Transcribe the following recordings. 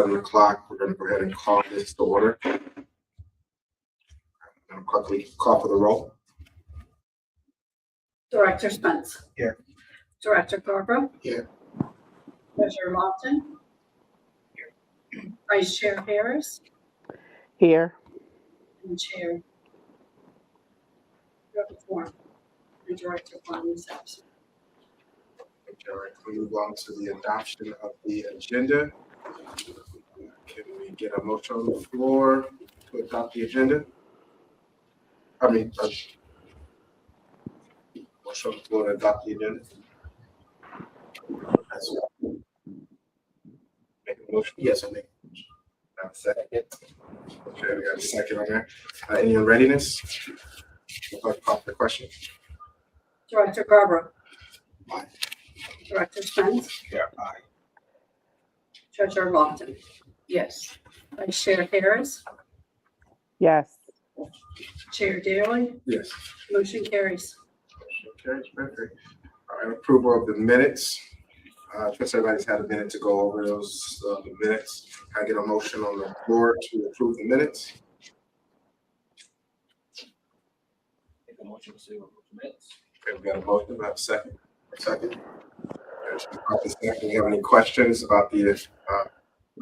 7 o'clock. We're going to go ahead and call this to order. I'm quickly call for the roll. Director Spence. Here. Director Garber. Here. Treasurer Lofton. Here. Vice Chair Harris. Here. And Chair Form. And Director Farney is absent. All right, we move on to the adoption of the agenda. Can we get a motion on the floor to adopt the agenda? Motion on the floor to adopt the agenda. Make a motion? Yes, I make a motion. Have a second? Okay, we got a second on there. Any in readiness? Call for the question. Director Garber. Aye. Director Spence. Yeah, aye. Treasurer Lofton. Yes. Vice Chair Harris. Yes. Chair Daly. Yes. Motion carries. Okay, perfect. All right, approval of the minutes. Trust everybody's had a minute to go over those the minutes. Can I get a motion on the floor to approve the minutes? Make a motion to approve the minutes. Okay, we got a motion. Do I have a second? Second. Do you have any questions about the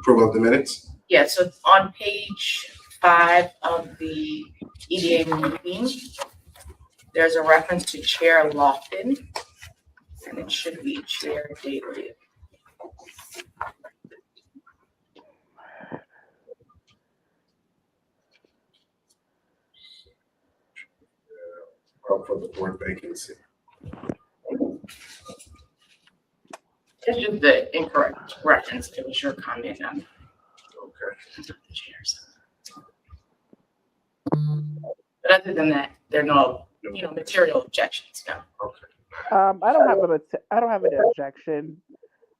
approval of the minutes? Yeah, so on page 5 of the EDA meeting, there's a reference to Chair Lofton, and it should be Chair Daly. For the board vacancy. It's just the incorrect reference. It was your comment on Okay. the chairs. But other than that, there are no, material objections. No. Okay. I don't have an objection.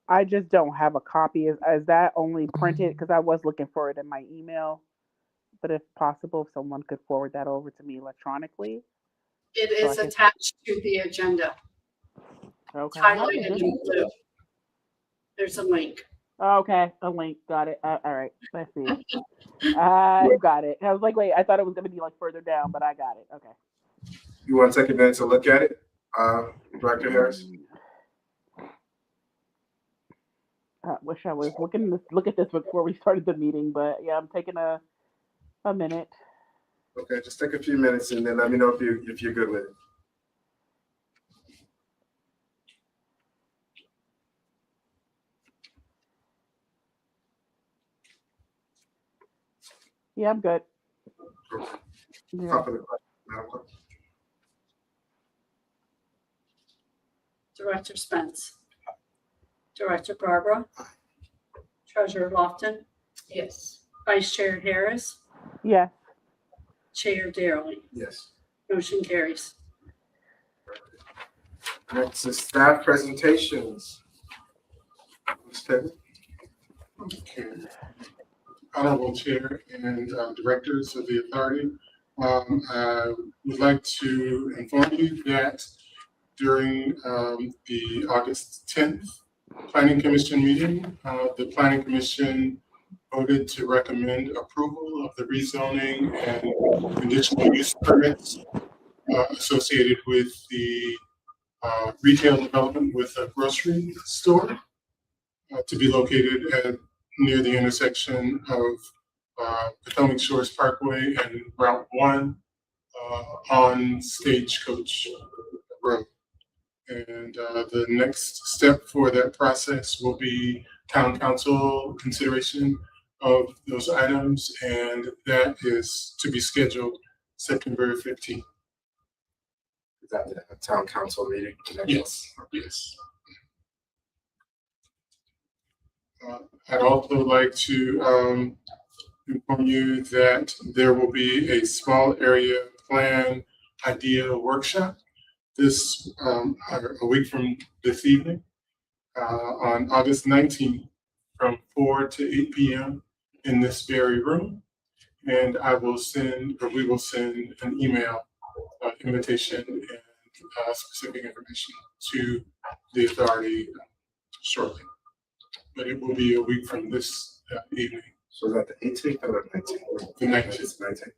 I just don't have a copy. Is that only printed? Because I was looking for it in my email. But if possible, if someone could forward that over to me electronically. It is attached to the agenda. Okay. Highlighted in blue. There's a link. Okay, a link. Got it. All right. Let's see. I got it. I was like, wait, I thought it was going to be like further down, but I got it. Okay. You want to take a minute to look at it, Director Harris? I wish I was look at this before we started the meeting, but yeah, I'm taking a minute. Okay, just take a few minutes and then let me know if you're good with it. Yeah, I'm good. Okay. Yeah. Call for the question, Madam Clerk. Director Spence. Director Garber. Treasurer Lofton. Yes. Vice Chair Harris. Yes. Chair Daly. Yes. Motion carries. Next is staff presentations. Ms. Taylor? Okay. Honorable Chair and Directors of the Authority, I would like to inform you that during the August 10th Planning Commission meeting, the Planning Commission voted to recommend approval of the rezoning and conditional use permits associated with the retail development with a grocery store to be located near the intersection of Potomac Shores Parkway and Route 1 on Stagecoach Road. And the next step for that process will be town council consideration of those items, and that is to be scheduled September 15th. Is that the town council meeting? Yes. Yes. I'd also like to inform you that there will be a small area plan idea workshop this a week from this evening on August 19th from 4 to 8 p.m. in this very room. And we will send an email invitation and specific information to the authority shortly. But it will be a week from this evening, So is that the 18th or the 19th? the 19th. It's 19th.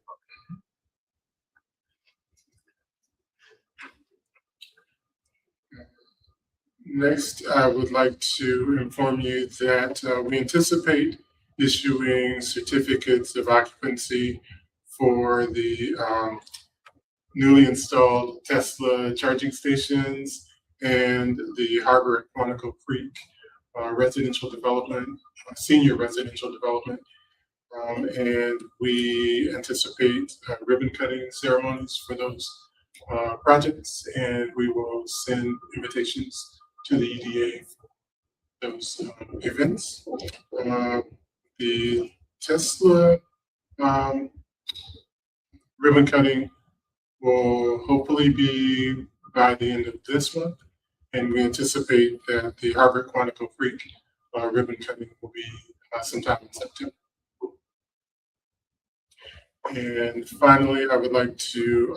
Next, I would like to inform you that we anticipate issuing certificates of occupancy for the newly installed Tesla charging stations and the Harbor at Quantico Creek residential development, senior residential development. And we anticipate ribbon cutting ceremonies for those projects, and we will send invitations to the EDA for those events. The Tesla ribbon cutting will hopefully be by the end of this month, and we anticipate that the Harbor Quantico Creek ribbon cutting will be sometime in September. And finally, I would like to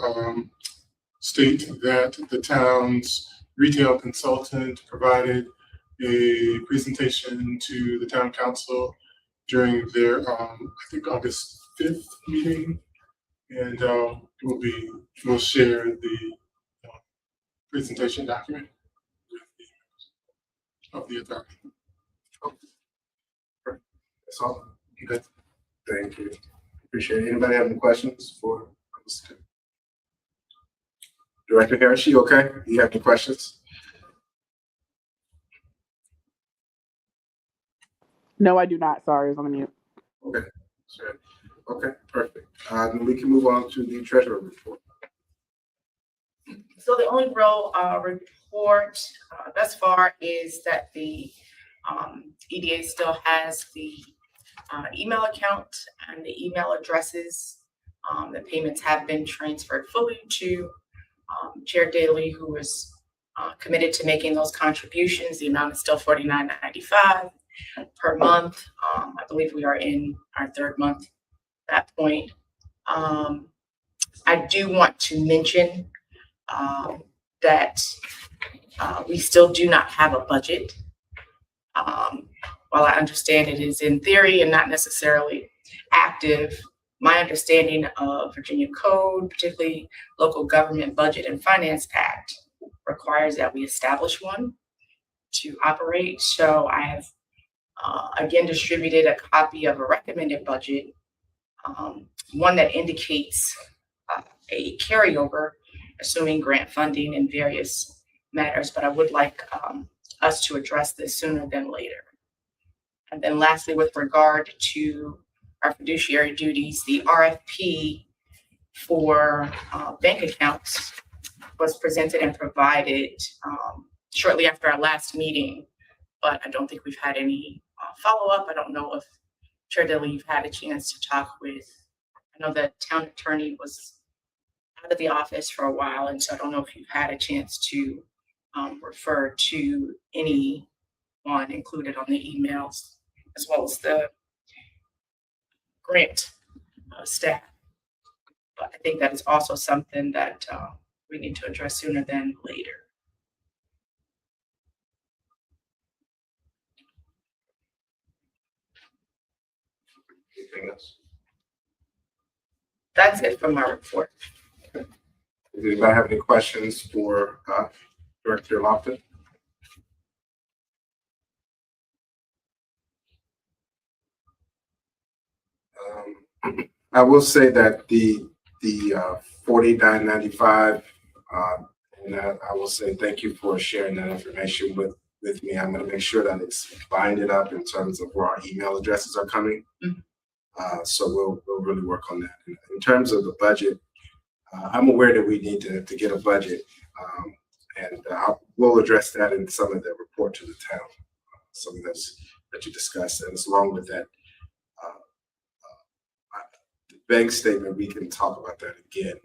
state that the town's retail consultant provided a presentation to the town council during their, I think, August 5th meeting. And we'll share the presentation document of the authority. That's all. Good. Thank you. Appreciate it. Anybody have any questions for Mr. Director Harris? You okay? Do you have any questions? No, I do not. Sorry, I was on mute. Okay. Sure. Okay, perfect. Then we can move on to the treasurer report. So the only real report thus far is that the EDA still has the email account and the email addresses. The payments have been transferred fully to Chair Daly, who is committed to making those contributions. The amount is still $49.95 per month. I believe we are in our third month at that point. I do want to mention that we still do not have a budget. While I understand it is in theory and not necessarily active, my understanding of Virginia Code, particularly Local Government Budget and Finance Act, requires that we establish one to operate. So I have again distributed a copy of a recommended budget, one that indicates a carryover, assuming grant funding in various matters, but I would like us to address this sooner than later. And then lastly, with regard to our fiduciary duties, the RFP for bank accounts was presented and provided shortly after our last meeting, but I don't think we've had any follow-up. I don't know if Chair Daly, you've had a chance to talk with, I know the town attorney was out of the office for a while, and so I don't know if you've had a chance to refer to anyone included on the emails, as well as the grant staff. But I think that is also something that we need to address sooner than later. Anything else? That's it for my report. Does anybody have any questions for Director Lofton? I will say that the $49.95, and I will say thank you for sharing that information with me. I'm going to make sure that it's binded up in terms of where our email addresses are coming. So we'll really work on that. In terms of the budget, I'm aware that we need to get a budget, and we'll address that in some of the report to the town, some of this that you discussed, and as along with that bank statement, we can talk about that again.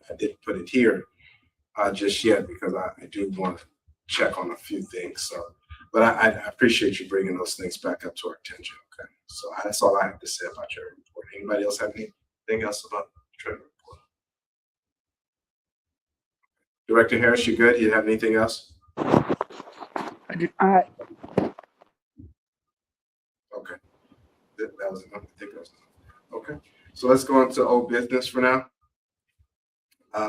I didn't put it here just yet because I do want to check on a few things. So, but I appreciate you bringing those things back up to our attention. Okay, so that's all I have to say about your report. Anybody else have anything else about the treasury report? Director Harris, you good? You have anything else? Okay. That was enough. I think that was enough. Okay. So let's go into old business for now.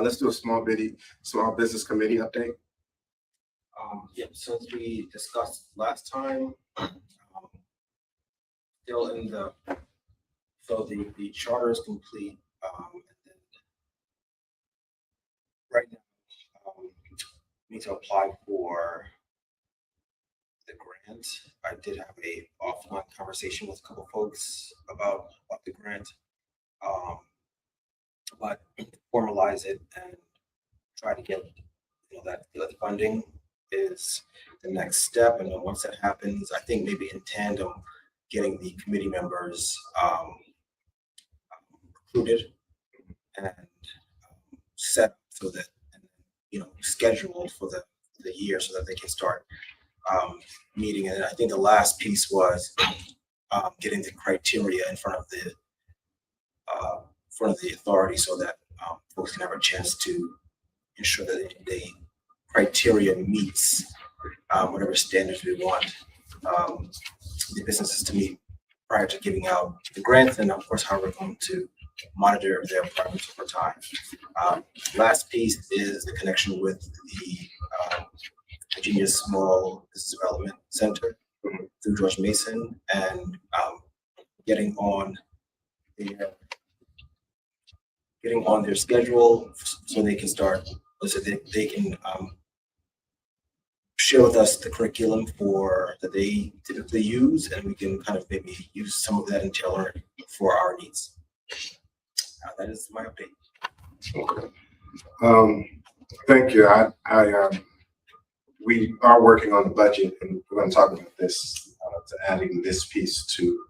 Let's do a small business committee update. Yeah, since we discussed last time, still in so the charter is complete. And then right now, we need to apply for the grant. I did have a offline conversation with a couple folks about the grant. But formalize it and try to get, that funding is the next step. And then once that happens, I think maybe in tandem, getting the committee members recruited and set so that, scheduled for the year so that they can start meeting. And I think the last piece was getting the criteria in front of the authority so that folks can have a chance to ensure that the criteria meets whatever standards we want the businesses to meet prior to giving out the grants, and of course how we're going to monitor their progress over time. Last piece is the connection with the Virginia Small Business Development Center through George Mason, and getting on their schedule so they can start, so they can share with us the curriculum that they typically use, and we can kind of maybe use some of that and tailor it for our needs. That is my update. Okay. Thank you. We are working on the budget, and we're going to talk about this, to adding this piece to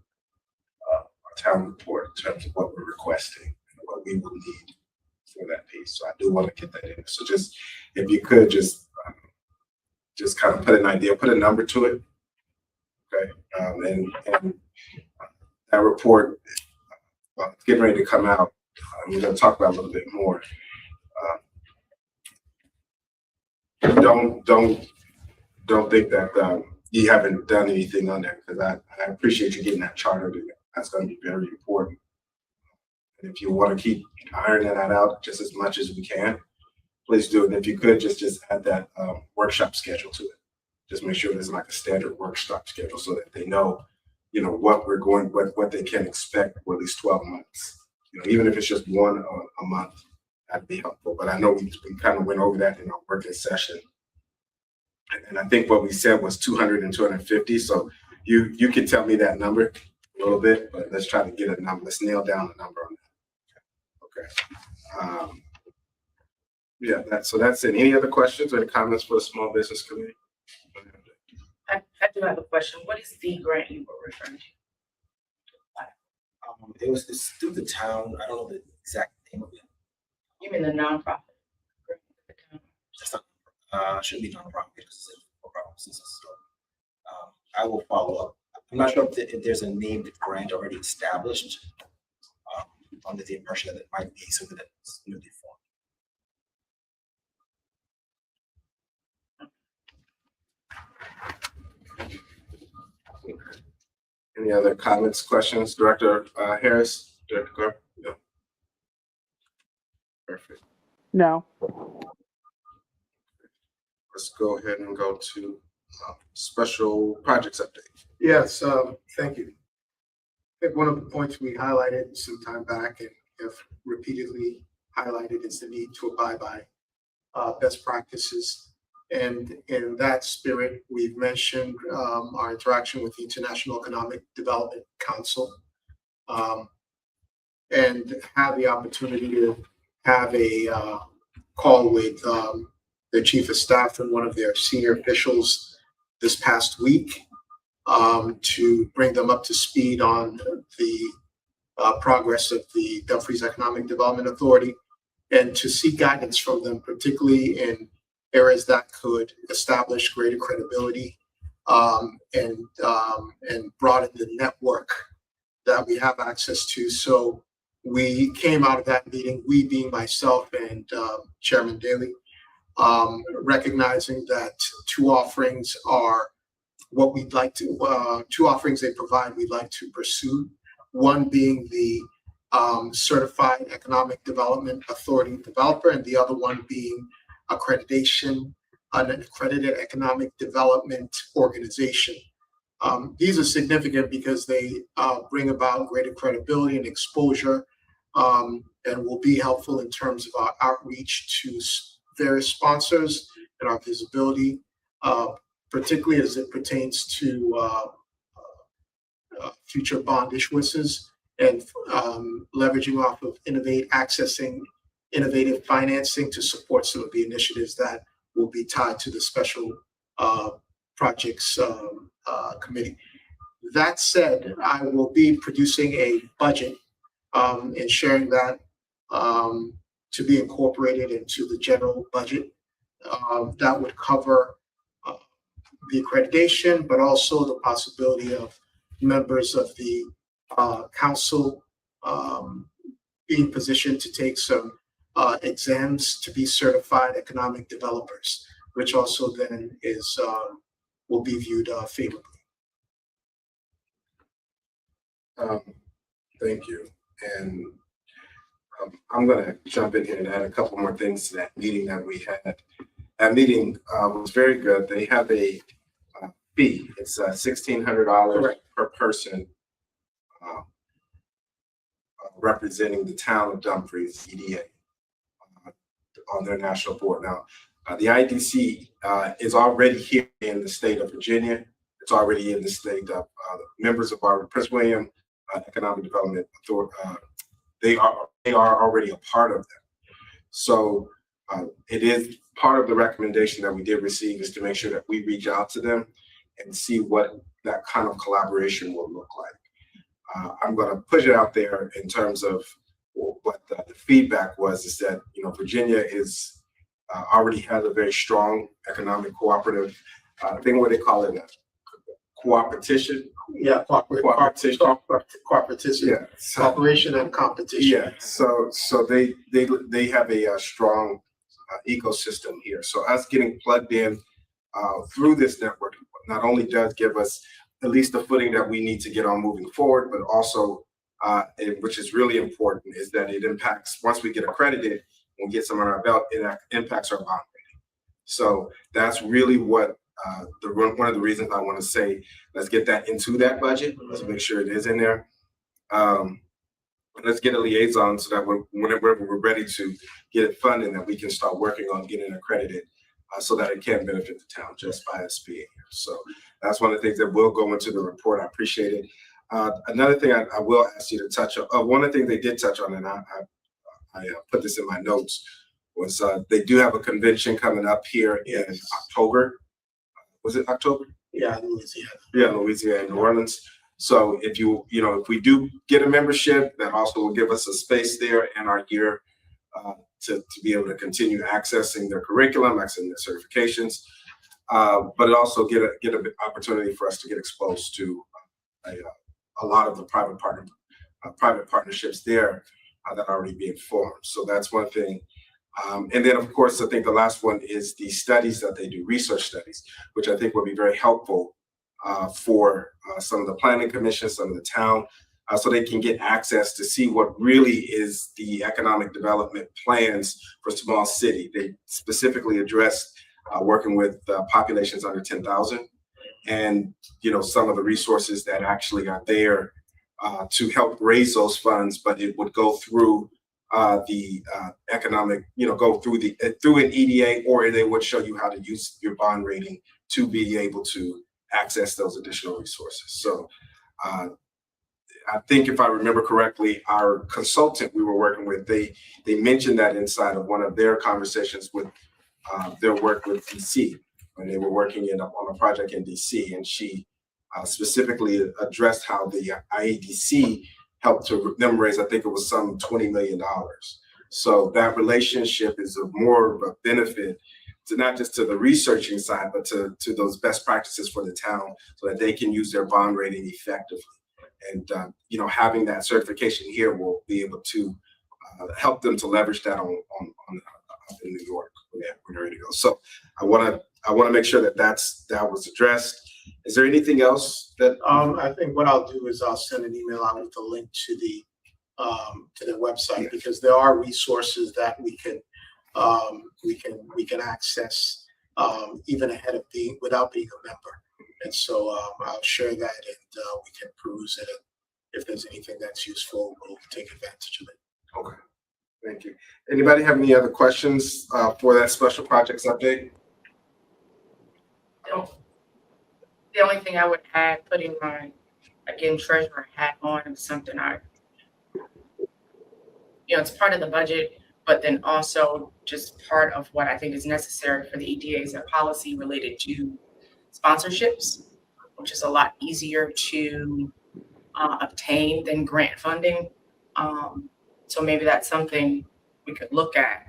our town report in terms of what we're requesting and what we will need for that piece. So I do want to get that in. So just, if you could just kind of put a number to it. Okay. And that report, it's getting ready to come out. We're going to talk about it a little bit more. Don't think that you haven't done anything on there, because I appreciate you getting that charter. That's going to be very important. And if you want to keep ironing that out just as much as we can, please do. And if you could just add that workshop schedule to it. Just make sure there's like a standard workshop schedule so that they know, what they can expect for at least 12 months. Even if it's just one a month, that'd be helpful. But I know we kind of went over that in our working session. And I think what we said was 200 and 250. So you can tell me that number a little bit, but let's try to get a number. Let's nail down a number on that. Okay. Yeah, that's it. Any other questions or any comments for the Small Business Committee? I do have a question. What is the grant you were referring to? It's through the town. I don't know the exact name of it. You mean the nonprofit? That's not, shouldn't be nonprofit because it's a for-profit business. So I will follow up. I'm not sure if there's a named grant already established. Under the impression that it might be something that's newly formed. Any other comments, questions, Director Harris? Director Garb? No. Perfect. No. Let's go ahead and go to special projects update. Yes, thank you. I think one of the points we highlighted some time back and have repeatedly highlighted is the need to abide by best practices. And in that spirit, we've mentioned our interaction with the International Economic Development Council, and have the opportunity to have a call with their chief of staff and one of their senior officials this past week to bring them up to speed on the progress of the Dumfries Economic Development Authority, and to seek guidance from them, particularly in areas that could establish greater credibility and broaden the network that we have access to. So we came out of that meeting, we being myself and Chairman Daly, recognizing that two offerings are what we'd like to, two offerings they provide we'd like to pursue. One being the Certified Economic Development Authority developer, and the other one being accreditation, an accredited economic development organization. These are significant because they bring about greater credibility and exposure, and will be helpful in terms of our outreach to various sponsors and our visibility, particularly as it pertains to future bond issuances and leveraging off of accessing innovative financing to support some of the initiatives that will be tied to the special projects committee. That said, I will be producing a budget and sharing that to be incorporated into the general budget. That would cover the accreditation, but also the possibility of members of the council being positioned to take some exams to be certified economic developers, which also then is will be viewed favorably. Thank you. And I'm going to jump in here and add a couple more things to that meeting that we had. That meeting was very good. They have a fee. It's $1,600 per person representing the town of Dumfries, EDA, on their national board. Now, the IDC is already here in the state of Virginia. It's already in the state of members of our Prince William Economic Development Authority. They are already a part of that. So it is part of the recommendation that we did receive is to make sure that we reach out to them and see what that kind of collaboration will look like. I'm going to push it out there in terms of what the feedback was, is that, you know, Virginia is already has a very strong economic cooperative thing, what they call it, cooperation. Yeah, Cooperation. Cooperation. Yeah. So, Cooperation and competition. yeah. So they have a strong ecosystem here. So us getting plugged in through this network not only does give us at least the footing that we need to get on moving forward, but also, which is really important, is that it impacts, once we get accredited and get some on our belt, it impacts our bond rating. So that's really what one of the reasons I want to say, let's get that into that budget. Let's make sure it is in there. Let's get a liaison so that whenever we're ready to get it funded, that we can start working on getting accredited so that it can benefit the town just by us being here. So that's one of the things that will go into the report. I appreciate it. Another thing I will ask you to touch on, one of the things they did touch on, and I put this in my notes, was they do have a convention coming up here in October. Was it October? Yeah, Louisiana. Yeah, Louisiana, New Orleans. So if if we do get a membership, that also will give us a space there in our year to be able to continue accessing their curriculum, accessing their certifications, but it also get an opportunity for us to get exposed to a lot of the private partnerships there that are already being formed. So that's one thing. And then, of course, I think the last one is the studies that they do, research studies, which I think will be very helpful for some of the planning commissions, some of the town, so they can get access to see what really is the economic development plans for small city. They specifically addressed working with populations under 10,000, and some of the resources that actually are there to help raise those funds, but it would go through the economic, go through an EDA, or they would show you how to use your bond rating to be able to access those additional resources. So I think if I remember correctly, our consultant we were working with, they mentioned that inside of one of their conversations with their work with DC, when they were working on a project in DC, and she specifically addressed how the IEDC helped to them raise, I think it was some $20 million. So that relationship is more of a benefit to not just to the researching side, but to those best practices for the town, so that they can use their bond rating effectively. And having that certification here will be able to help them to leverage that on in New York when they're ready to go. So I want to make sure that was addressed. Is there anything else that, I think what I'll do is I'll send an email out with a link to their website, because there are resources that we can access, even ahead of without being a member. And so, I'll share that, and, we can peruse it. And if there's anything that's useful, we'll take advantage of it. okay, thank you. Anybody have any other questions for that special projects update? The only thing I would add, putting my, again, treasurer hat on, is something it's part of the budget, but then also just part of what I think is necessary for the EDA is a policy related to sponsorships, which is a lot easier to obtain than grant funding. So maybe that's something we could look at.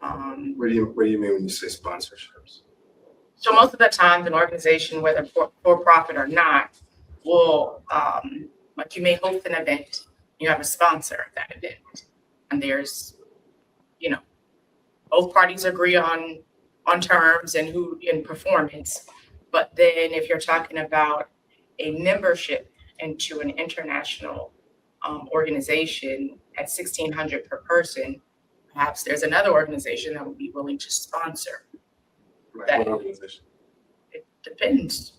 What do you mean when you say sponsorships? So most of the time, an organization, whether for profit or not, will, like you may host an event, you have a sponsor of that event, and there's, both parties agree on terms and who in performance. But then if you're talking about a membership into an international organization at $1,600 per person, perhaps there's another organization that would be willing to sponsor. Like That- what organization? It depends.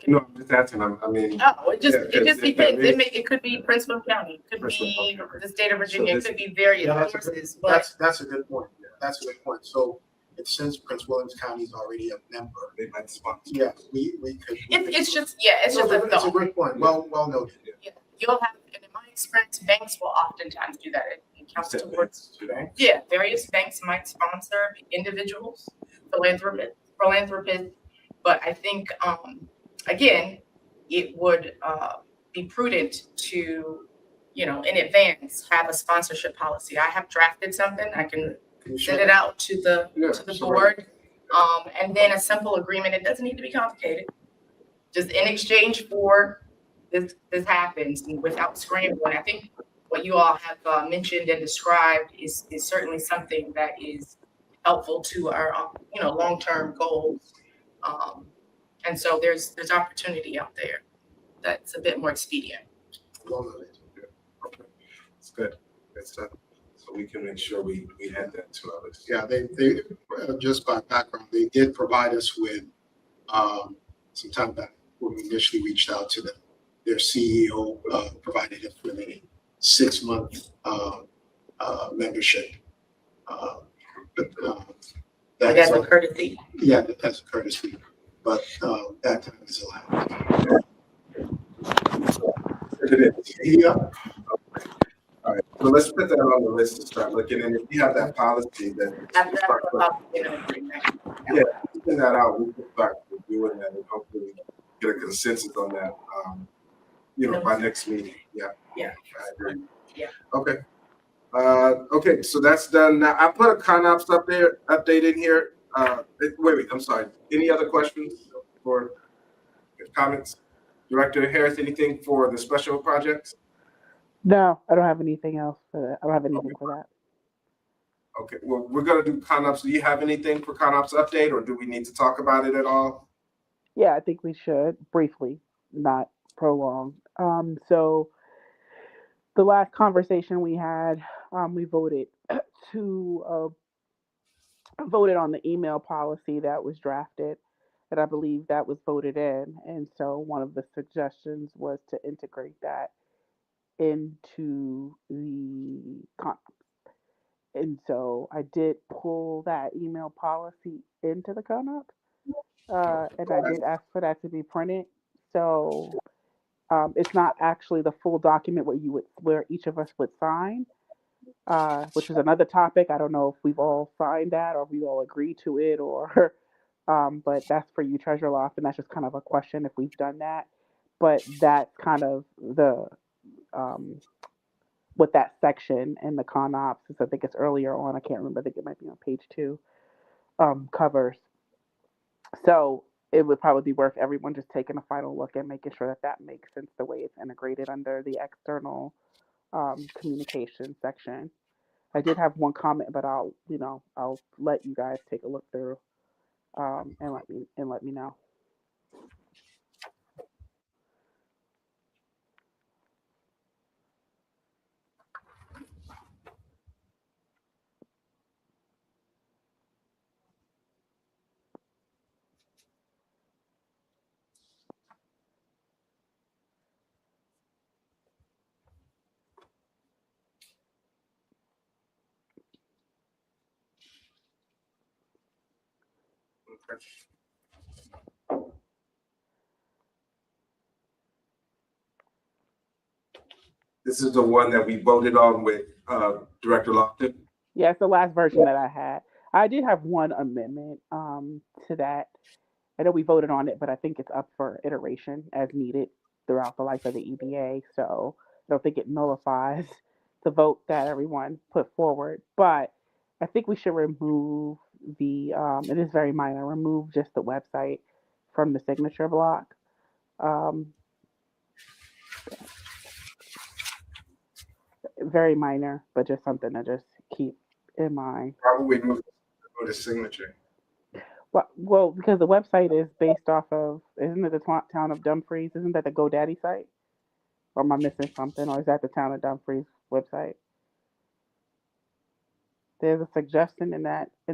No, I'm just asking, Oh, it just depends. It could be Prince William County, it could Prince be William County. the state of Virginia, it this- could be various Yeah, sources, but That's a good point. That's a good point. So, since Prince Williams County is already a member, they might sponsor. yeah, we could. it's just a It's a thought. great point. Well noted. Yeah, you'll have, and in my experience, banks will oftentimes do that. It counts Set towards, dates, you know? yeah, various banks might sponsor individuals, philanthropists. But I think, again, it would be prudent to, in advance, have a sponsorship policy. I have drafted something. I can Can you send share it out to the sure. board. And then a simple agreement. It doesn't need to be complicated. Just in exchange for this happens and without scrambling. I think what you all have mentioned and described is certainly something that is helpful to our long-term goals. And so there's opportunity out there that's a bit more expedient. Well noted. Okay, it's good. Good stuff. So we can make sure we add that to our list. Yeah, they just by background, they did provide us with, some time back when we initially reached out to them. Their CEO provided us with a 6-month membership. But as a courtesy. Yeah, that's a courtesy, but that time is allowed. It is. Yeah, All right, so let's put that on the list to start looking, and if you have that policy that. After that, agreement. Yeah, keeping that out, we can start reviewing that and hopefully get a consensus on that, by next meeting, yeah. Yeah. I agree. Yeah. Okay. Okay, so that's done. Now, I put a ConOps update in here. Wait, I'm sorry. Any other questions or comments? Director Harris, anything for the special projects? No, I don't have anything else for that. I don't have anything for that. Okay, well, we're gonna do ConOps. Do you have anything for ConOps update, or do we need to talk about it at all? Yeah, I think we should briefly, not prolong. So the last conversation we had, we voted voted on the email policy that was drafted, and I believe that was voted in. And so one of the suggestions was to integrate that into the ConOps. And so I did pull that email policy into the ConOps, and I did ask for that to be printed. So it's not actually the full document where each of us would sign, which is another topic. I don't know if we've all signed that or if we all agree to it, or but that's for you, Treasurer Loft, and that's just kind of a question if we've done that. But that's kind of the what that section in the ConOps, since I think it's earlier on, I can't remember, I think it might be on page 2, covers. So it would probably be worth everyone just taking a final look and making sure that makes sense the way it's integrated under the external communication section. I did have one comment, but I'll let you guys take a look through and let me know. This is the one that we voted on with Director Lofton. Yeah, it's the last version that I had. I did have one amendment to that. I know we voted on it, but I think it's up for iteration as needed throughout the life of the EDA. So I don't think it nullifies the vote that everyone put forward. But I think we should remove it is very minor, remove just the website from the signature block. Um, Very minor, but just something to just keep in mind. Probably move the signature. Well, because the website is based off of, isn't it the town of Dumfries? Isn't that the GoDaddy site? Or am I missing something? Or is that the town of Dumfries website? There's a suggestion in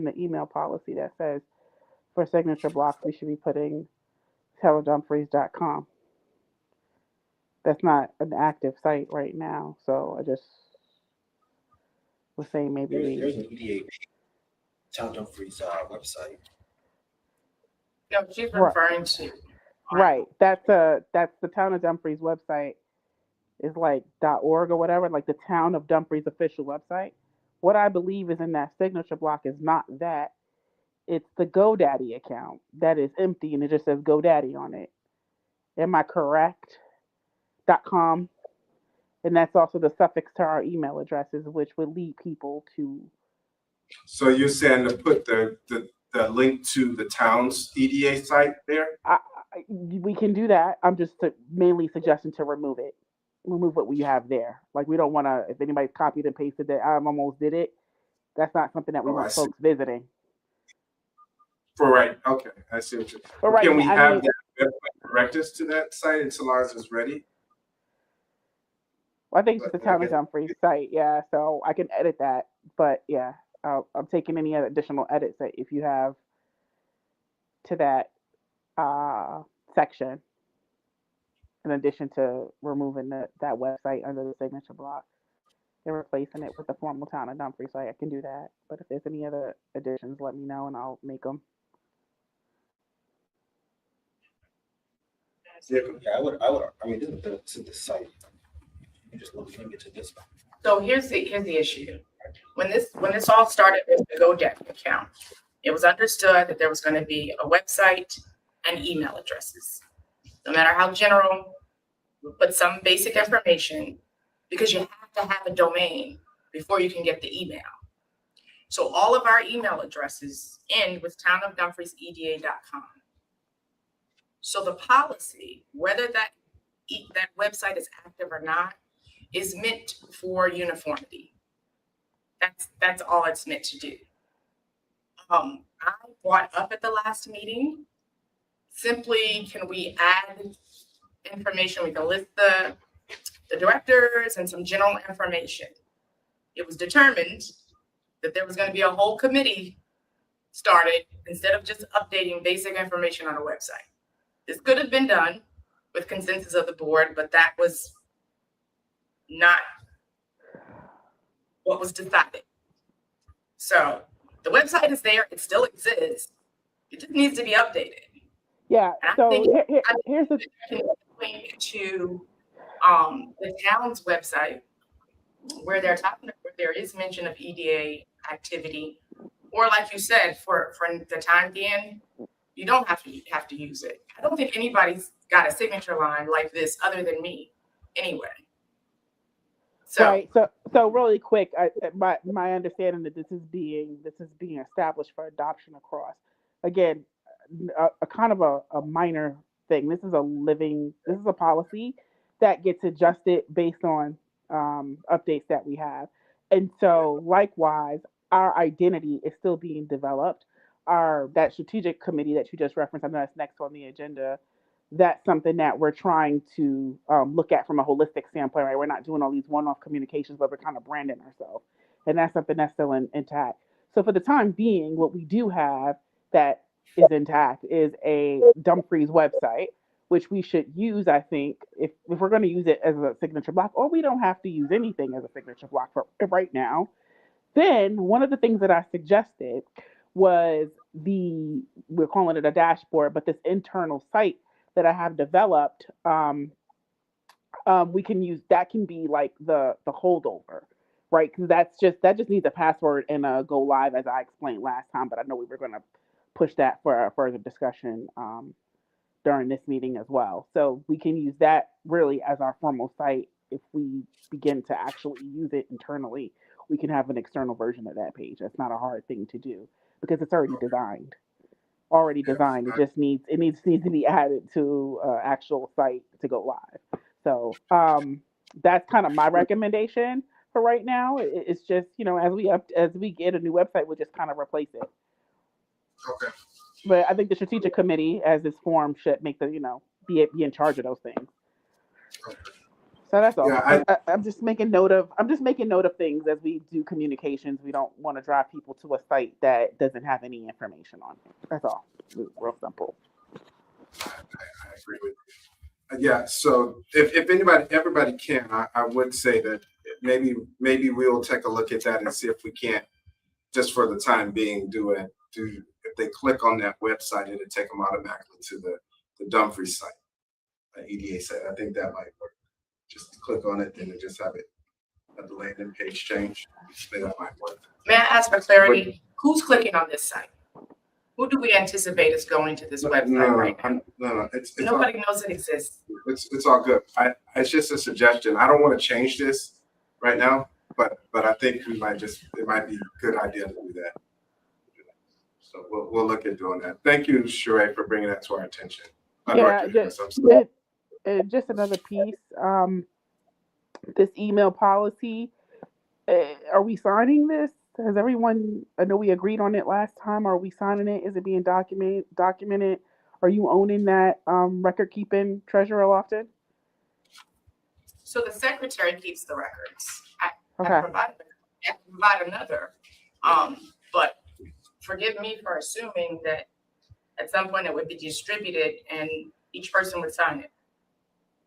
the email policy that says for signature blocks we should be putting townofdumfries.com. That's not an active site right now, so I just was saying maybe There's an EDA Town Dumfries website. No, she's Right. referring to. Right. That's the town of Dumfries website is like .org or whatever, like the town of Dumfries official website. What I believe is in that signature block is not that. It's the GoDaddy account that is empty and it just says GoDaddy on it. Am I correct? .com. And that's also the suffix to our email addresses, which would lead people to. So you're saying to put the link to the town's EDA site there? We can do that. I'm just mainly suggesting to remove it. Remove what we have there. Like we don't want to. If anybody's copied and pasted it, I almost did it. That's not something that we want folks visiting. For right. Okay, I see what you're. But right Can we now, have that website direct us to that site until ours is ready? I think it's the town of Dumfries site, yeah. So I can edit that, but yeah, I'm taking any other additional edits that if you have to that section, in addition to removing that website under the signature block and replacing it with the formal town of Dumfries site, I can do that. But if there's any other additions, let me know and I'll make them. Yeah, I would. I mean, this is the site. You just looking into this one. So here's the issue. When this all started with the GoDaddy account, it was understood that there was going to be a website and email addresses. No matter how general, we'll put some basic information because you have to have a domain before you can get the email. So all of our email addresses end with townofdumfrieseda.com. So the policy, whether that website is active or not, is meant for uniformity. That's all it's meant to do. I brought up at the last meeting, simply can we add information? We can list the directors and some general information. It was determined that there was going to be a whole committee started instead of just updating basic information on a website. This could have been done with consensus of the board, but that was not what was decided. So the website is there, it still exists. It just needs to be updated. Yeah, so here's the link to the town's website where they're talking, where there is mention of EDA activity, or like you said, for the time being, you don't have to use it. I don't think anybody's got a signature line like this other than me, anyway. So, right. So really quick, my understanding that this is being established for adoption across. Again, a kind of a minor thing. This is a policy that gets adjusted based on updates that we have. And so likewise, our identity is still being developed. That strategic committee that you just referenced, I know that's next on the agenda. That's something that we're trying to look at from a holistic standpoint, right? We're not doing all these one-off communications, but we're kind of branding ourselves. And that's something that's still intact. So for the time being, what we do have that is intact is a Dumfries website, which we should use, I think, if we're going to use it as a signature block, or we don't have to use anything as a signature block for right now. Then one of the things that I suggested was we're calling it a dashboard, but this internal site that I have developed, we can use that can be like the holdover, right? Because that just needs a password and a go live, as I explained last time. But I know we were going to push that for a further discussion during this meeting as well. So we can use that really as our formal site. If we begin to actually use it internally, we can have an external version of that page. That's not a hard thing to do because it's already designed. Already designed. It just needs to be added to actual site to go live. So that's kind of my recommendation for right now. It's just, as we get a new website, we'll just kind of replace it. Okay. But I think the strategic committee, as this form, should make be in charge of those things. So that's all. Yeah, I'm just making note of things as we do communications. We don't want to drive people to a site that doesn't have any information on it. That's all. Real simple. I agree with you. Yeah, so if everybody can, I would say that maybe we'll take a look at that and see if we can't, just for the time being, if they click on that website, it'll take them automatically to the Dumfries site, the EDA site. I think that might work. Just click on it and then just have it at the landing page change. Maybe that might work. May I ask for clarity? Who's clicking on this site? Who do we anticipate is going to this website right now? No, it's Nobody knows it exists. It's all good. It's just a suggestion. I don't want to change this right now, but I think it might be a good idea to do that. So we'll look at doing that. Thank you, Sheree, for bringing that to our attention. Just another piece. This email policy. Are we signing this? Has everyone? I know we agreed on it last time. Are we signing it? Is it being documented? Are you owning that record keeping, Treasurer Lofton? So the secretary keeps the records. I Okay. provide another. But forgive me for assuming that at some point it would be distributed and each person would sign it.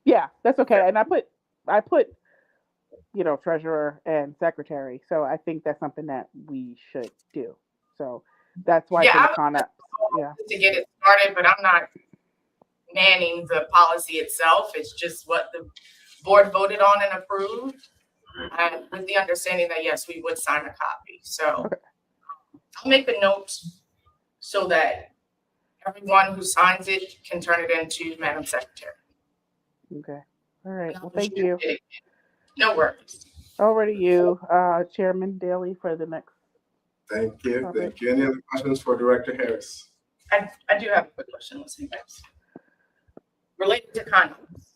Yeah, that's okay. And I put treasurer and secretary. So I think that's something that we should do. So that's why Yeah, for the to get it started, but I'm not manning the policy itself. It's just what the board voted on and approved, and with the understanding that yes, we would sign a copy. So Okay. I'll make a note so that everyone who signs it can turn it into Madam Secretary. Okay. All right. Well, thank you. No worries. Over to you, Chairman Daly, for the next. Thank you. Okay. Thank you. Any other questions for Director Harris? I do have a quick question. Let's see, guys. Related to condoms.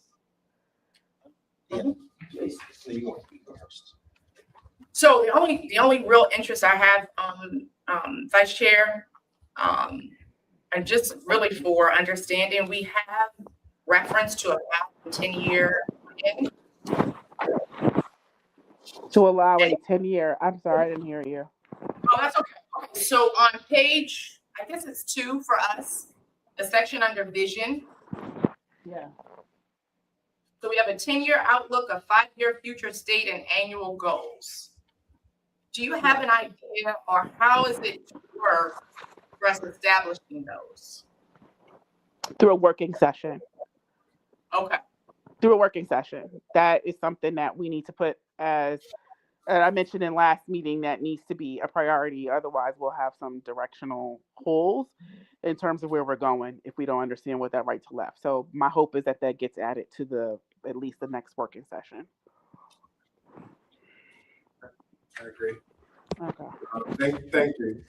Please, you go first. So the only real interest I have, Vice Chair, and just really for understanding, we have reference to about 10-year in. To allow a 10-year. I'm sorry, I didn't hear you. Oh, that's okay. Okay, so on page, I guess it's 2 for us, the section under vision. Yeah. So we have a 10-year outlook, a 5-year future state, and annual goals. Do you have an idea, or how is it for us establishing those? Through a working session. Okay. Through a working session. That is something that we need to put as, I mentioned in last meeting, that needs to be a priority. Otherwise, we'll have some directional holes in terms of where we're going if we don't understand what that right to left. So my hope is that gets added to at least the next working session. I agree. Okay. Thank you,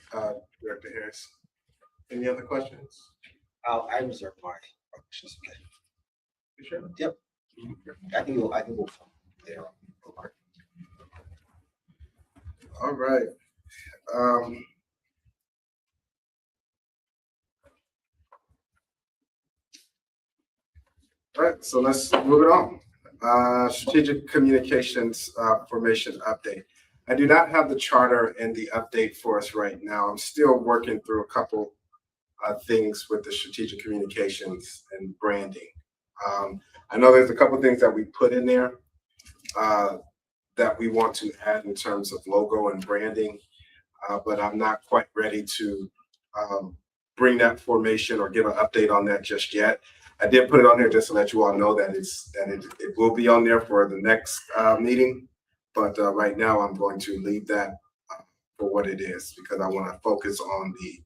Director Harris. Any other questions? I reserve my questions. Okay. You sure? Yep. I can go from there. All right. All right, so let's move it on. Strategic communications formation update. I do not have the charter and the update for us right now. I'm still working through a couple things with the strategic communications and branding. I know there's a couple things that we put in there that we want to add in terms of logo and branding, but I'm not quite ready to bring that formation or give an update on that just yet. I did put it on there just to let you all know that it will be on there for the next meeting. But right now, I'm going to leave that for what it is because I want to focus on the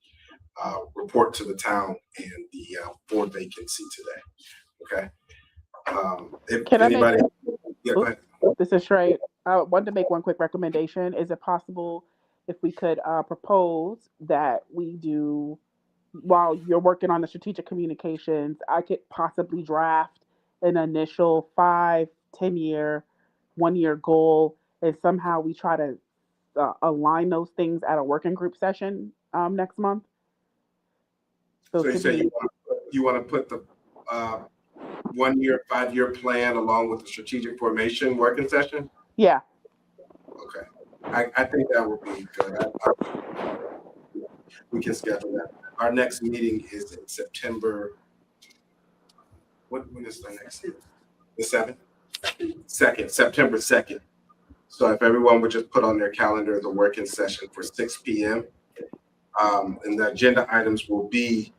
report to the town and the board vacancy today. Okay. If Can I make, anybody, yeah, go ahead. this is Shrey. I wanted to make one quick recommendation. Is it possible if we could propose that we do, while you're working on the strategic communications, I could possibly draft an initial 5, 10-year, 1-year goal, and somehow we try to align those things at a working group session next month? So you could say be- you want to put the 1-year, 5-year plan along with the strategic formation working session? Yeah. Okay. I think that would be good. We can schedule that. Our next meeting is in September. When is the next meeting? The 7th? 2nd, September 2nd. So if everyone would just put on their calendar the working session for 6 p.m. And the agenda items will be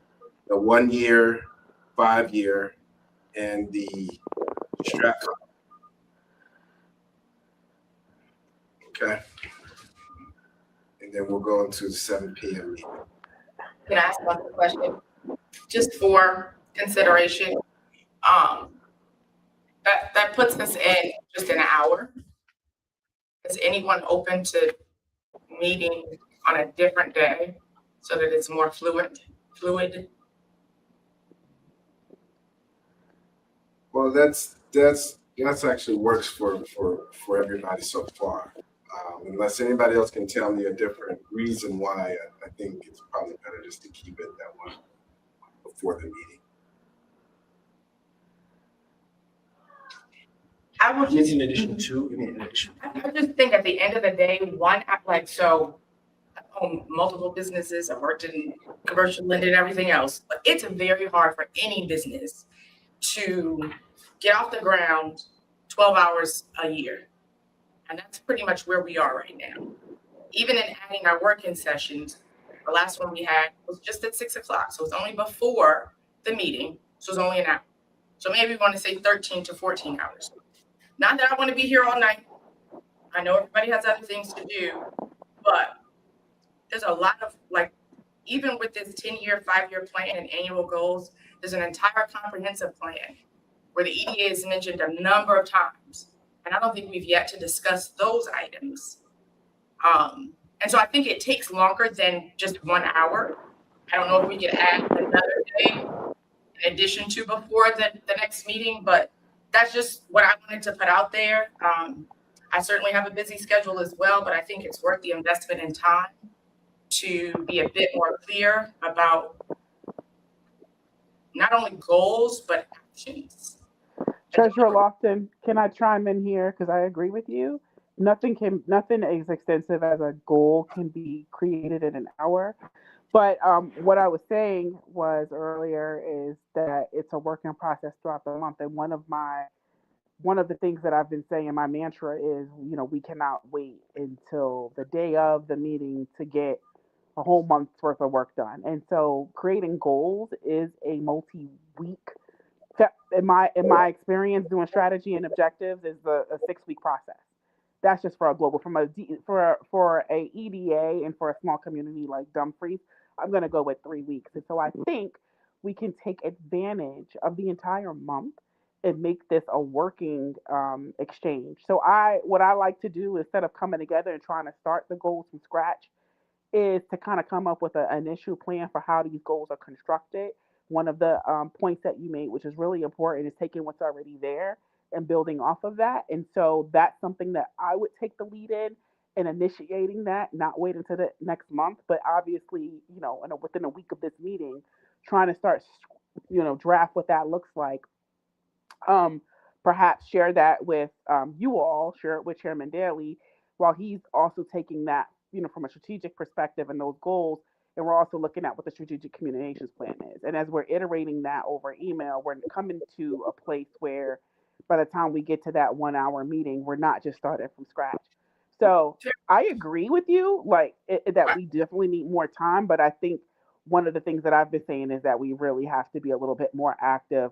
the 1-year, 5-year, and the strat. Okay. And then we'll go into the 7 p.m. meeting. Can I ask one question? Just for consideration, that puts us in just an hour. Is anyone open to meeting on a different day so that it's more fluid? Well, that's actually works for everybody so far. Unless anybody else can tell me a different reason why, I think it's probably better just to keep it that one before the meeting. I would just, In addition to, in addition. I just think at the end of the day, I own multiple businesses. I worked in commercial lending and everything else, but it's very hard for any business to get off the ground 12 hours a year. And that's pretty much where we are right now. Even in adding our working sessions, the last one we had was just at 6 o'clock. So it's only before the meeting. So it's only an hour. So maybe we want to say 13 to 14 hours. Not that I want to be here all night. I know everybody has other things to do, but there's a lot of, even with this 10-year, 5-year plan and annual goals, there's an entire comprehensive plan where the EDA is mentioned a number of times. And I don't think we've yet to discuss those items. And so I think it takes longer than just 1 hour. I don't know if we could add another day in addition to before the next meeting, but that's just what I wanted to put out there. I certainly have a busy schedule as well, but I think it's worth the investment in time to be a bit more clear about not only goals, but actions. Treasurer Lofton, can I chime in here? Because I agree with you. Nothing as extensive as a goal can be created in an hour. But what I was saying was earlier is that it's a working process throughout the month. And one of the things that I've been saying, my mantra is, we cannot wait until the day of the meeting to get a whole month's worth of work done. And so creating goals is a multi-week, in my experience doing strategy and objectives, is a 6-week process. That's just for a global, for a EDA and for a small community like Dumfries, I'm going to go with 3 weeks. And so I think we can take advantage of the entire month and make this a working exchange. So what I like to do, instead of coming together and trying to start the goals from scratch, is to kind of come up with an initial plan for how these goals are constructed. One of the points that you made, which is really important, is taking what's already there and building off of that. And so that's something that I would take the lead in initiating that, not wait until the next month, but obviously, within a week of this meeting, trying to start, draft what that looks like. Perhaps share that with you all, share it with Chairman Daly, while he's also taking that, from a strategic perspective and those goals. And we're also looking at what the strategic communications plan is. And as we're iterating that over email, we're coming to a place where by the time we get to that 1-hour meeting, we're not just starting from scratch. So I agree with you, that we definitely need more time, but I think one of the things that I've been saying is that we really have to be a little bit more active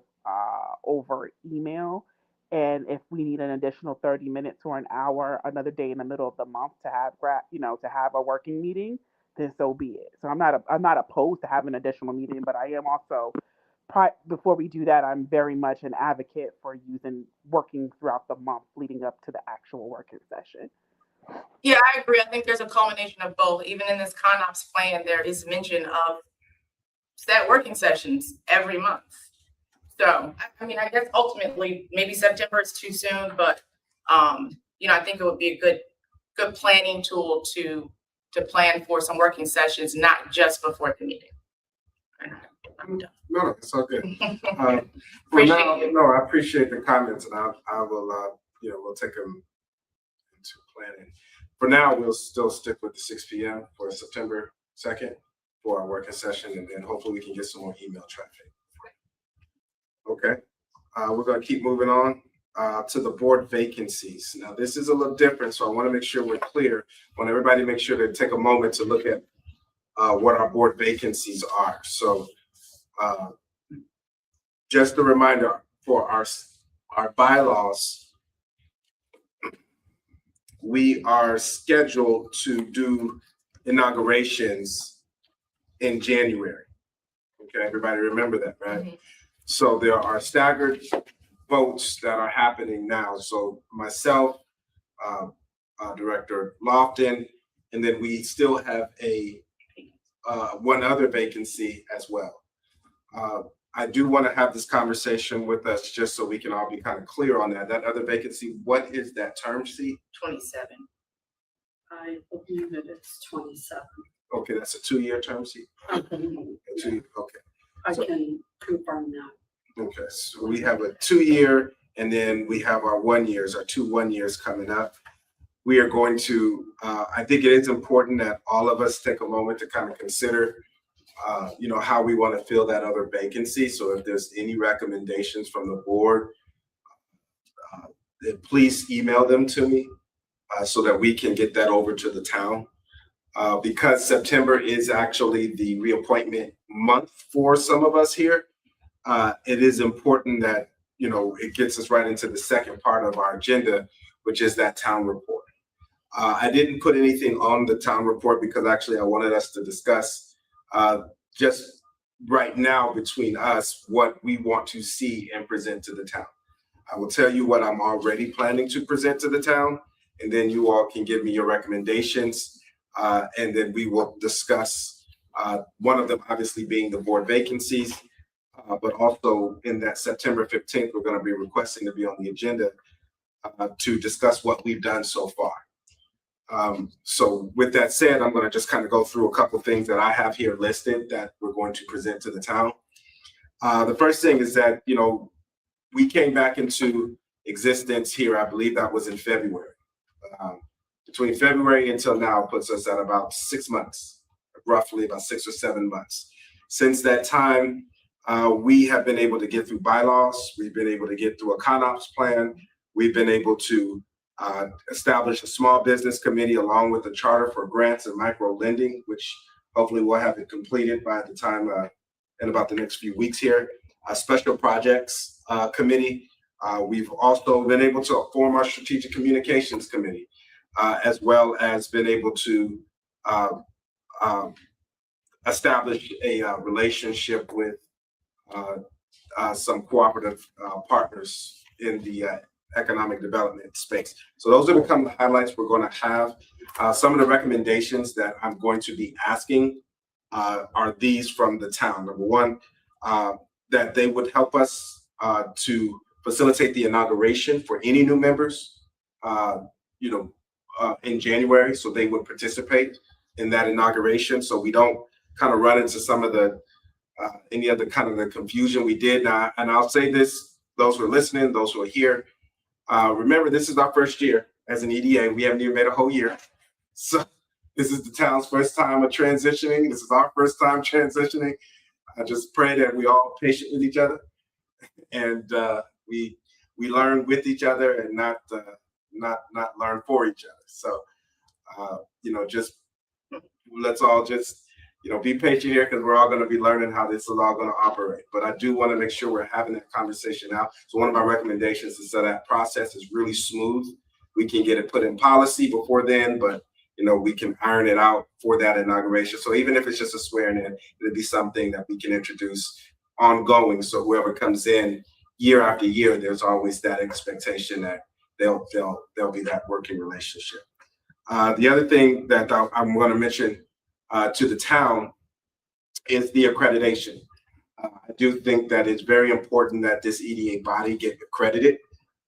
over email. And if we need an additional 30 minutes or an hour, another day in the middle of the month to have to have a working meeting, then so be it. So I'm not opposed to having an additional meeting, but I am also before we do that, I'm very much an advocate for working throughout the month leading up to the actual working session. Yeah, I agree. I think there's a culmination of both. Even in this ConOps plan, there is mention of set working sessions every month. So, I mean, I guess ultimately, maybe September is too soon, but, I think it would be a good planning tool to plan for some working sessions, not just before the meeting. I'm done. No, it's all good. Appreciate you. No, I appreciate the comments, and I will, we'll take them into planning. For now, we'll still stick with the 6 p.m. for September 2nd for our working session, and then hopefully we can get some more email traffic. Okay, we're going to keep moving on to the board vacancies. Now, this is a little different, so I want to make sure we're clear. I want everybody to make sure to take a moment to look at what our board vacancies are. So, just a reminder for our bylaws, we are scheduled to do inaugurations in January. Okay, everybody remember that, right? Mm-hmm. So there are staggered votes that are happening now. So myself, Director Lofton, and then we still have one other vacancy as well. I do want to have this conversation with us just so we can all be kind of clear on that. That other vacancy, what is that term sheet? 27. I believe it is 27. Okay, that's a 2-year term sheet? Okay. Okay. I can confirm that. Okay, so we have a 2-year, and then we have our 1 years, our 2 1 years coming up. We are going to, I think it is important that all of us take a moment to kind of consider how we want to fill that other vacancy. So if there's any recommendations from the board, please email them to me so that we can get that over to the town. Because September is actually the reappointment month for some of us here, it is important that, it gets us right into the second part of our agenda, which is that town report. I didn't put anything on the town report because actually I wanted us to discuss just right now between us what we want to see and present to the town. I will tell you what I'm already planning to present to the town, and then you all can give me your recommendations, and then we will discuss one of them obviously being the board vacancies, but also in that September 15th, we're going to be requesting to be on the agenda to discuss what we've done so far. So with that said, I'm going to just kind of go through a couple of things that I have here listed that we're going to present to the town. The first thing is that, we came back into existence here, I believe that was in February. Between February until now puts us at about 6 months, roughly about 6 or 7 months. Since that time, we have been able to get through bylaws. We've been able to get through a ConOps plan. We've been able to establish a small business committee along with a charter for grants and micro lending, which hopefully we'll have it completed by the time in about the next few weeks here. A special projects committee. We've also been able to form our strategic communications committee, as well as been able to establish a relationship with some cooperative partners in the economic development space. So those are become the highlights we're going to have. Some of the recommendations that I'm going to be asking are these from the town. Number one, that they would help us to facilitate the inauguration for any new members, in January, so they would participate in that inauguration, so we don't kind of run into some of the any other kind of the confusion we did. Now, and I'll say this: those who are listening, those who are here, remember this is our first year as an EDA. We haven't even made a whole year, so this is the town's first time of transitioning. This is our first time transitioning. I just pray that we all patient with each other, and we learn with each other and not learn for each other. So just let's all just be patient here because we're all going to be learning how this is all going to operate. But I do want to make sure we're having that conversation now. So one of my recommendations is so that process is really smooth. We can get it put in policy before then, but we can iron it out for that inauguration. So even if it's just a swearing in, it'll be something that we can introduce ongoing. So whoever comes in year after year, there's always that expectation that there'll be that working relationship. The other thing that I'm going to mention to the town is the accreditation. I do think that it's very important that this EDA body get accredited.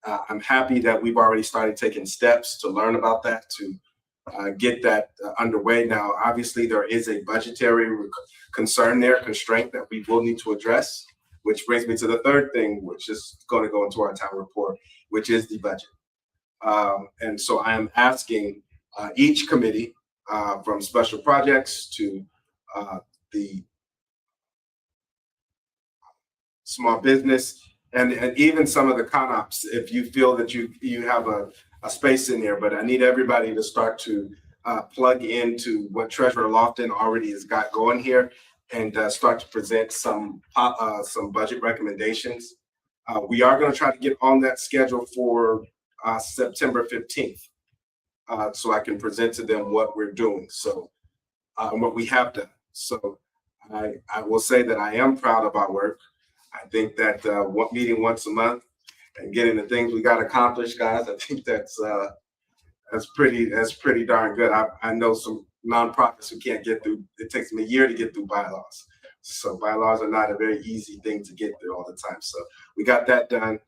I'm happy that we've already started taking steps to learn about that, to get that underway. Now, obviously, there is a budgetary concern there, constraint that we will need to address, which brings me to the third thing, which is going to go into our town report, which is the budget. And so I am asking each committee, from special projects to the small business, and even some of the ConOps, if you feel that you have a space in there, but I need everybody to start to plug into what Treasurer Lofton already has got going here and start to present some budget recommendations. We are going to try to get on that schedule for September 15th, so I can present to them what we're doing, so what we have done. So I will say that I am proud of our work. I think that meeting once a month and getting the things we got accomplished, guys, I think that's pretty darn good. I know some nonprofits who can't get through. It takes them a year to get through bylaws. So bylaws are not a very easy thing to get through all the time. So we got that done.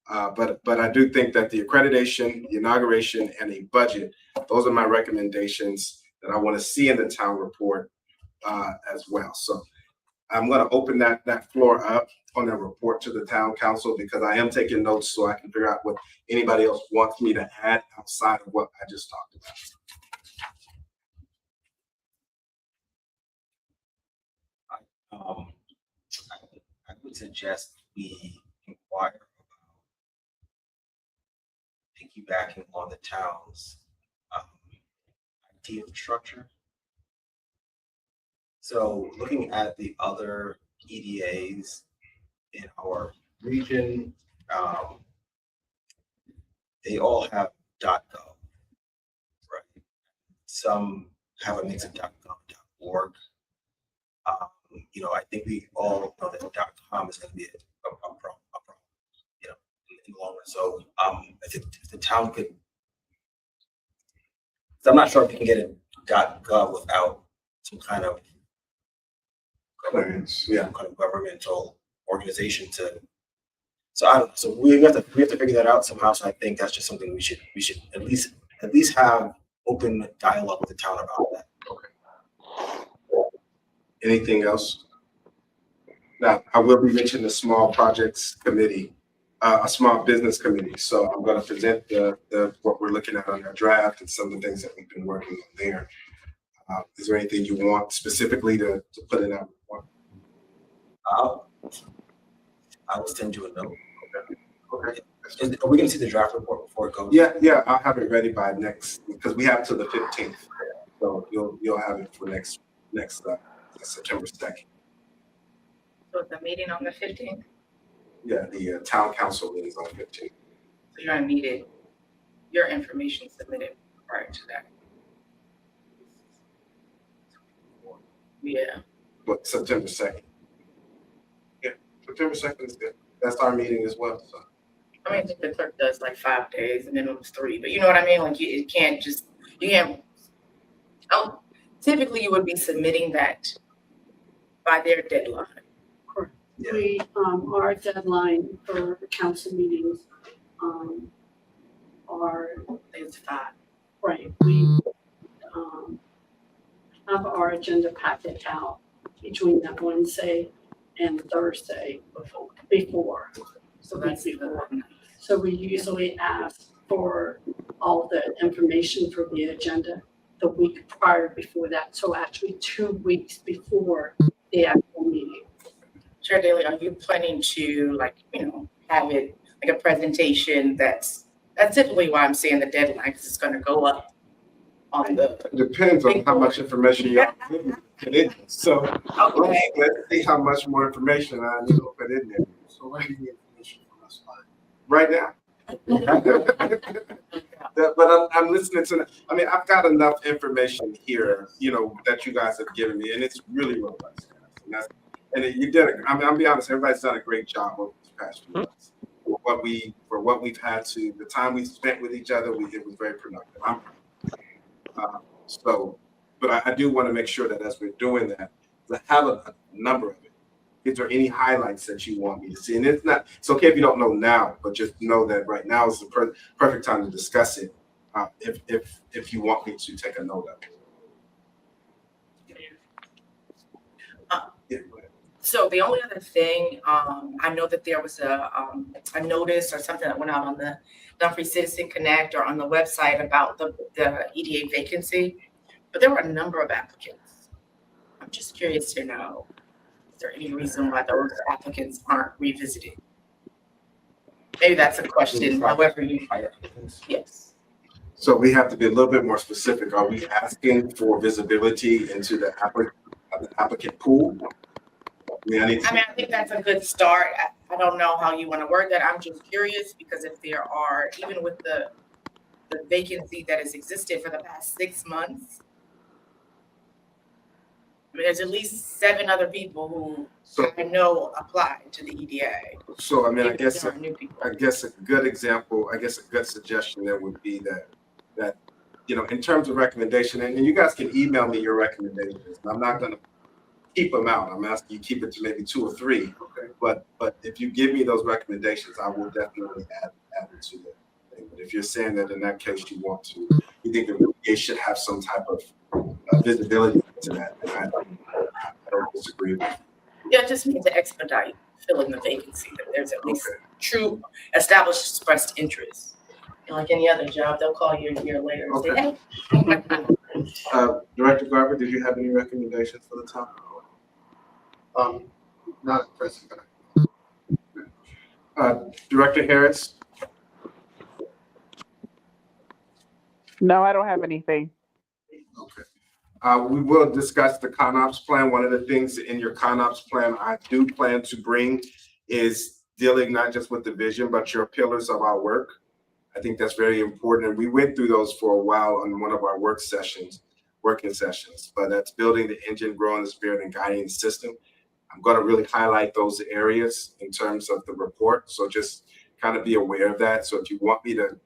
But I do think that the accreditation, the inauguration, and a budget, those are my recommendations that I want to see in the town report as well. So I'm going to open that floor up on that report to the town council, because I am taking notes so I can figure out what anybody else wants me to add outside of what I just talked about. I would suggest we inquire about piggybacking on the town's IT infrastructure. So looking at the other EDAs in our region, they all have .gov, right? Some have a mix of .gov, .org. I think we all know that .com is going to be a problem, in the long run. So if the town could, so I'm not sure if you can get a .gov without some kind of Clearance, yeah. some kind of governmental organization to. So I don't know. So we have to figure that out somehow. So I think that's just something we should at least have open dialogue with the town about that. Anything else? Now, I will be mentioning the small projects committee, a small business committee. So I'm going to present what we're looking at on our draft and some of the things that we've been working on there. Is there anything you want specifically to put in that report? I will send you a note. Okay. Are we going to see the draft report before it goes? Yeah, I'll have it ready by because we have till the 15th. So you'll have it for next September 2nd. So the meeting on the 15th, Yeah, the town council meeting is on the 15th. so you're gonna need your information submitted prior to that. Yeah. But September 2nd. Yeah, September 2nd is good. That's our meeting as well. So. I mean, I think the clerk does like 5 days, and then it was 3, but you know what I mean? Like you can't. Typically you would be submitting that by their deadline. Correct. Yeah. We, our deadline for council meetings, are, It's 5. right, we, have our agenda packet out between that Wednesday and Thursday before. So that's before. So we usually ask for all the information for the agenda the week prior before that. So actually 2 weeks before the actual meeting. Chair Daly, are you planning to have it like a presentation that's typically why I'm saying the deadline, because it's gonna go up on the, It depends on how much information you put in. So okay, let's see how much more information I need to put in there So what do you need information from us by? right now. But I'm listening to, I mean, I've got enough information here, you know, that you guys have given me, and it's really robust. Guys. You did it. I mean, I'll be honest, everybody's done a great job over these past few months. For what we've had to, the time we spent with each other, it was very productive. But I do want to make sure that as we're doing that, to have a number of it. Is there any highlights that you want me to see? And it's okay if you don't know now, but just know that right now is the perfect time to discuss it. If you want me to take a note of it. Yeah, go ahead. so the only other thing, I know that there was a notice or something that went out on the Dumfries Citizen Connect or on the website about the EDA vacancy, but there were a number of applicants. I'm just curious to know, is there any reason why those applicants aren't revisited? Maybe that's a question, however you, yes. So we have to be a little bit more specific. Are we asking for visibility into the applicant pool? I think that's a good start. I don't know how you want to word that. I'm just curious because if there are, even with the vacancy that has existed for the past 6 months, I mean, there's at least 7 other people who I know applied to the EDA. So I mean, I Even if guess there are new people. a good example, a good suggestion there would be that you know, in terms of recommendation, and you guys can email me your recommendations. I'm not going to keep them out. I'm asking you keep it to maybe 2 or 3. Okay. But if you give me those recommendations, I will definitely add it to the thing. But if you're saying that in that case you think that it should have some type of visibility to that, then I don't disagree with you. Yeah, it just means to expedite filling the vacancy, that there's at least true established expressed interest. And like any other job, they'll call you a year later and say, hey. Director Garber, did you have any recommendations for the topic? Not at present, Director Harris? No, I don't have anything. Okay. We will discuss the ConOps plan. One of the things in your ConOps plan I do plan to bring is dealing not just with the vision, but your pillars of our work. I think that's very important. And we went through those for a while on one of our working sessions, but that's building the engine, growing the spirit, and guiding the system. I'm going to really highlight those areas in terms of the report. So just kind of be aware of that. So if you want me to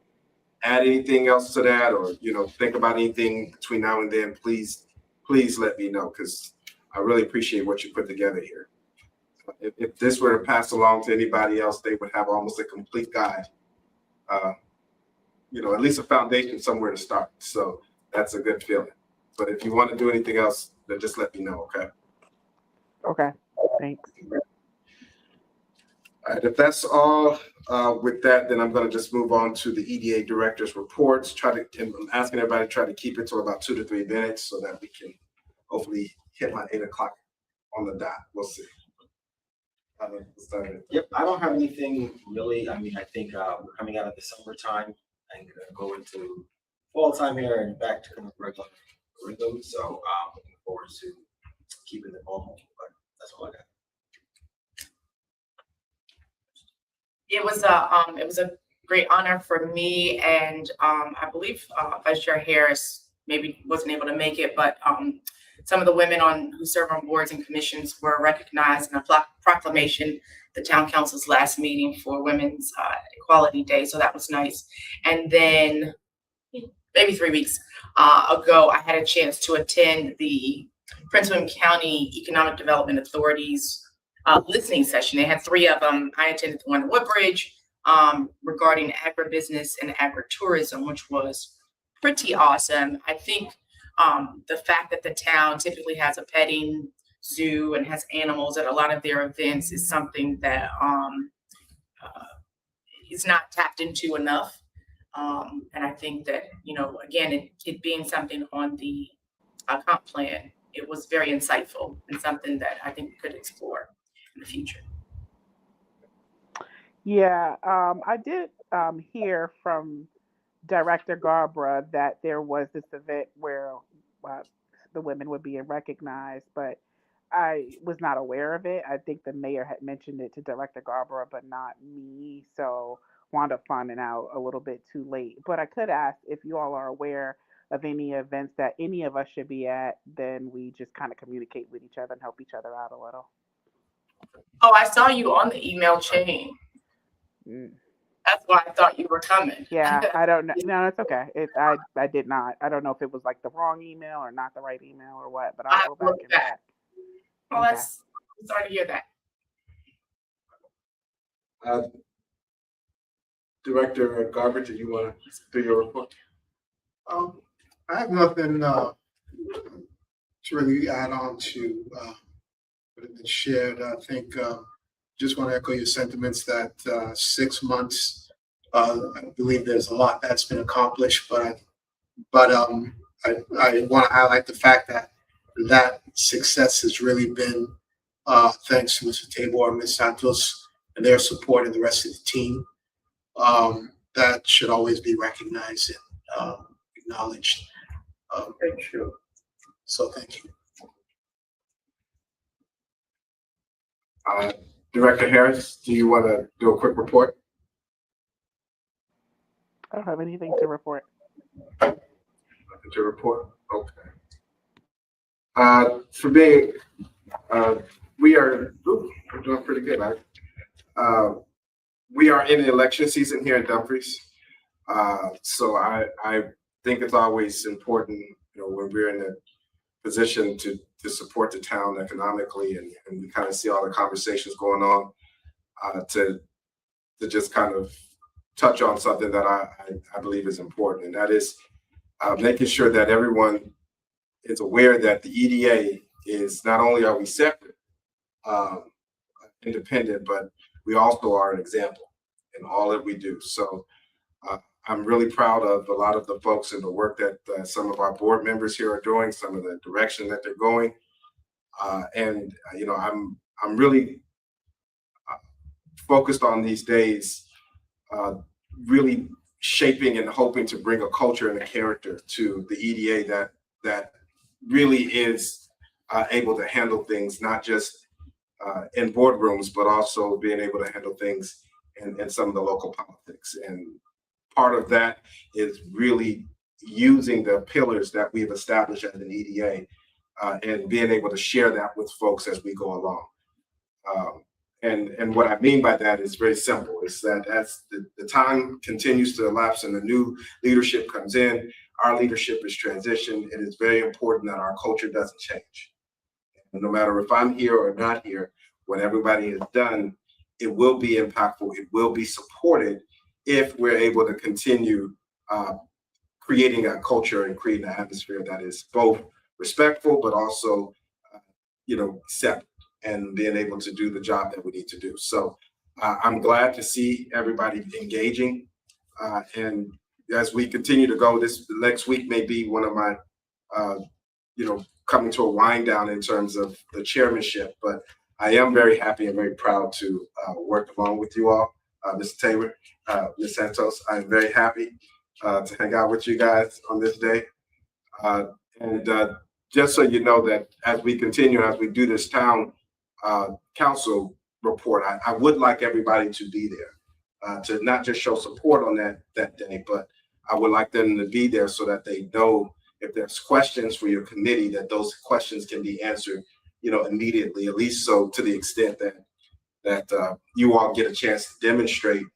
add anything else to that, or, you know, think about anything between now and then, please let me know, because I really appreciate what you put together here. If this were to pass along to anybody else, they would have almost a complete guide. You know, at least a foundation somewhere to start. So that's a good feeling. But if you want to do anything else, then just let me know, okay? Okay, thanks. All right, if that's all with that, then I'm going to just move on to the EDA director's reports. I'm asking everybody to try to keep it to about 2 to 3 minutes so that we can hopefully hit my 8 o'clock on the dot. We'll see. Yep, I don't have anything really. I mean, I think we're coming out of the summertime and gonna go into fall time here and back to kind of regular rhythm. So looking forward to keeping it normal, but that's all I got. It was a great honor for me, and I believe Vice Chair Harris maybe wasn't able to make it, but some of the women who serve on boards and commissions were recognized in a proclamation, the town council's last meeting for Women's Equality Day. So that was nice. And then maybe 3 weeks ago, I had a chance to attend the Prince William County Economic Development Authority's listening session. They had 3 of them. I attended the one in Woodbridge regarding agribusiness and agritourism, which was pretty awesome. I think the fact that the town typically has a petting zoo and has animals at a lot of their events is something that is not tapped into enough. And I think that, you know, again, it being something on the comp plan, it was very insightful and something that I think we could explore in the future. Yeah, I did hear from Director Garbra that there was this event where uh, the women were being recognized, but I was not aware of it. I think the mayor had mentioned it to Director Garbra, but not me. So wound up finding out a little bit too late. But I could ask if you all are aware of any events that any of us should be at, then we just kind of communicate with each other and help each other out a little. Oh, I saw you on the email chain. Mm. That's why I thought you were coming. Yeah, I don't know. No, it's okay. I did not. I don't know if it was like the wrong email or not the right email or what, but I I'll have go to back look and back. check. Well, Okay. I'm sorry to hear that. Director Garber, do you want to do your report? I have nothing, to really add on to, what has been shared. I think, just want to echo your sentiments that, 6 months, I believe there's a lot that's been accomplished, but I want to highlight the fact that that success has really been, thanks to Mr. Tabor and Ms. Santos and their support and the rest of the team. That should always be recognized and, acknowledged. Thank you. So thank you. Director Harris, do you want to do a quick report? I don't have anything to report. Nothing to report? Okay. For me, we're doing pretty good. We are in the election season here in Dumfries. So I think it's always important, when we're in a position to support the town economically, and we kind of see all the conversations going on, to just kind of touch on something that I believe is important, and that is making sure that everyone is aware that the EDA is not only are we separate, independent, but we also are an example in all that we do. So I'm really proud of a lot of the folks and the work that some of our board members here are doing, some of the direction that they're going. And I'm really focused on these days, really shaping and hoping to bring a culture and a character to the EDA that really is able to handle things, not just in boardrooms, but also being able to handle things in some of the local politics. And part of that is really using the pillars that we've established as an EDA, and being able to share that with folks as we go along. And what I mean by that is very simple. It's that as the time continues to elapse and the new leadership comes in, our leadership is transitioned. It is very important that our culture doesn't change. And no matter if I'm here or not here, when everybody is done, it will be impactful. It will be supported if we're able to continue creating a culture and creating an atmosphere that is both respectful, but also, separate, and being able to do the job that we need to do. So I'm glad to see everybody engaging. And as we continue to go, the next week may be one of my, coming to a wind down in terms of the chairmanship, but I am very happy and very proud to work along with you all. Mr. Taylor, Ms. Santos, I'm very happy to hang out with you guys on this day. And just so you know that as we continue, as we do this town council report, I would like everybody to be there, to not just show support on that day, but I would like them to be there so that they know if there's questions for your committee, that those questions can be answered, immediately, at least so to the extent that you all get a chance to demonstrate,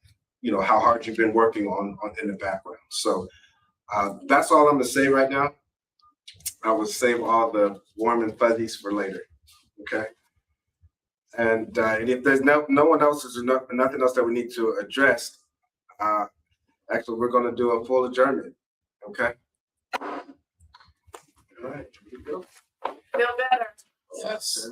how hard you've been working on in the background. So that's all I'm gonna say right now. I will save all the warm and fuzzies for later, okay? And if there's no one else, nothing else that we need to address, actually, we're gonna do a full adjournment, okay? All right, here we go. Feel better. Yes.